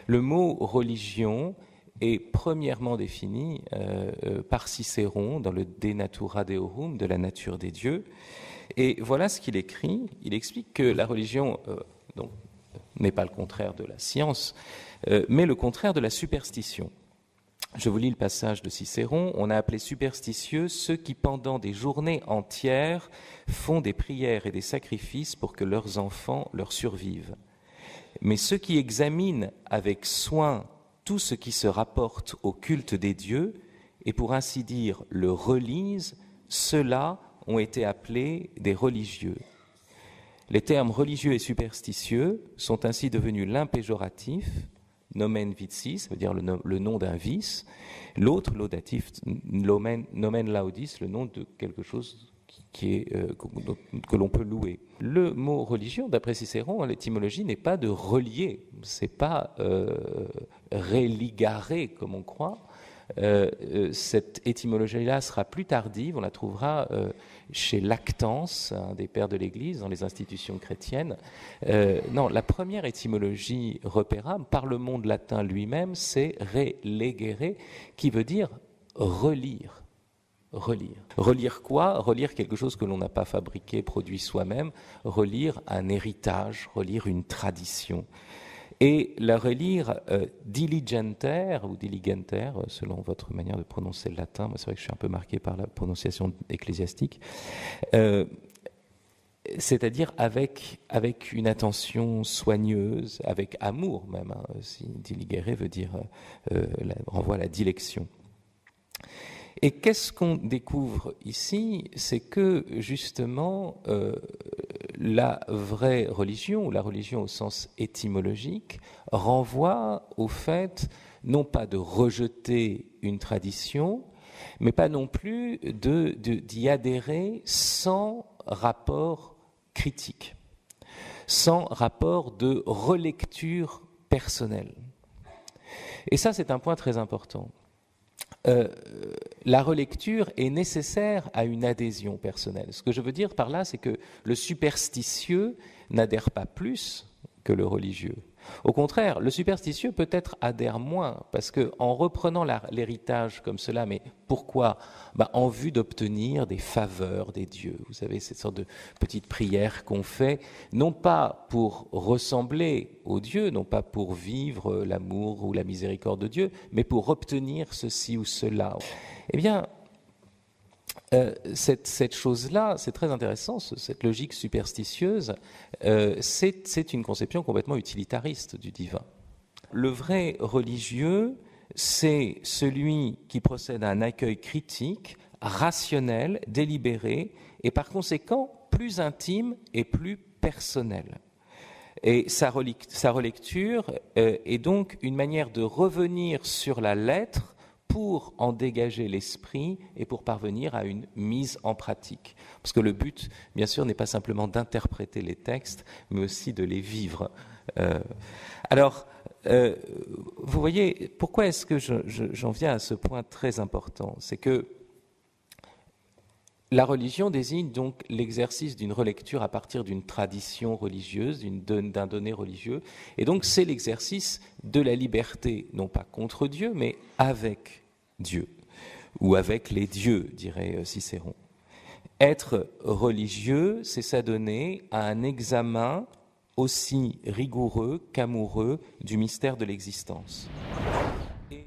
Le mot religion est premièrement défini par Cicéron dans le De Natura Deorum, de la nature des dieux. Et voilà ce qu'il écrit. Il explique que la religion donc, n'est pas le contraire de la science, mais le contraire de la superstition. Je vous lis le passage de Cicéron. On a appelé superstitieux ceux qui, pendant des journées entières, font des prières et des sacrifices pour que leurs enfants leur survivent. Mais ceux qui examinent avec soin tout ce qui se rapporte au culte des dieux, et pour ainsi dire le relisent, ceux-là ont été appelés des religieux. Les termes religieux et superstitieux sont ainsi devenus l'un péjoratif, nomen vici, ça veut dire le nom d'un vice, l'autre laudatif, nomen laudis, le nom de quelque chose que l'on peut louer. Le mot religion, d'après Cicéron, l'étymologie n'est pas de relier, c'est pas religare comme on croit. Cette étymologie-là sera plus tardive, on la trouvera chez Lactance, un des pères de l'Église, dans les institutions chrétiennes. Non, la première étymologie repérable par le monde latin lui-même, c'est relegere, qui veut dire relire. Relire. Relire quoi? Relire quelque chose que l'on n'a pas fabriqué, produit soi-même, relire un héritage, relire une tradition. Et la relire diligenter ou diligenter, selon votre manière de prononcer le latin, moi c'est vrai que je suis un peu marqué par la prononciation ecclésiastique, c'est-à-dire avec une attention soigneuse, avec amour même, hein, si diligere veut dire renvoie à la dilection. Et qu'est-ce qu'on découvre ici? C'est que justement la vraie religion, ou la religion au sens étymologique, renvoie au fait non pas de rejeter une tradition, mais pas non plus d'y adhérer sans rapport critique, sans rapport de relecture personnelle. Et ça, c'est un point très important. La relecture est nécessaire à une adhésion personnelle. Ce que je veux dire par là, c'est que le superstitieux n'adhère pas plus que le religieux. Au contraire, le superstitieux peut-être adhère moins, parce qu'en reprenant l'héritage comme cela, mais pourquoi? En vue d'obtenir des faveurs des dieux. Vous savez, cette sorte de petite prière qu'on fait, non pas pour ressembler aux dieux, non pas pour vivre l'amour ou la miséricorde de Dieu, mais pour obtenir ceci ou cela. Eh bien, cette chose-là, c'est très intéressant, cette logique superstitieuse, c'est une conception complètement utilitariste du divin. Le vrai religieux, c'est celui qui procède à un accueil critique, rationnel, délibéré, et par conséquent plus intime et plus personnel. Et sa relecture est donc une manière de revenir sur la lettre pour en dégager l'esprit et pour parvenir à une mise en pratique. Parce que le but, bien sûr, n'est pas simplement d'interpréter les textes, mais aussi de les vivre. Vous voyez, pourquoi est-ce que j'en viens à ce point très important? C'est que la religion désigne donc l'exercice d'une relecture à partir d'une tradition religieuse, d'un donné religieux, et donc c'est l'exercice de la liberté, non pas contre Dieu, mais avec Dieu, ou avec les dieux, dirait Cicéron. Être religieux, c'est s'adonner à un examen aussi rigoureux qu'amoureux du mystère de l'existence. Et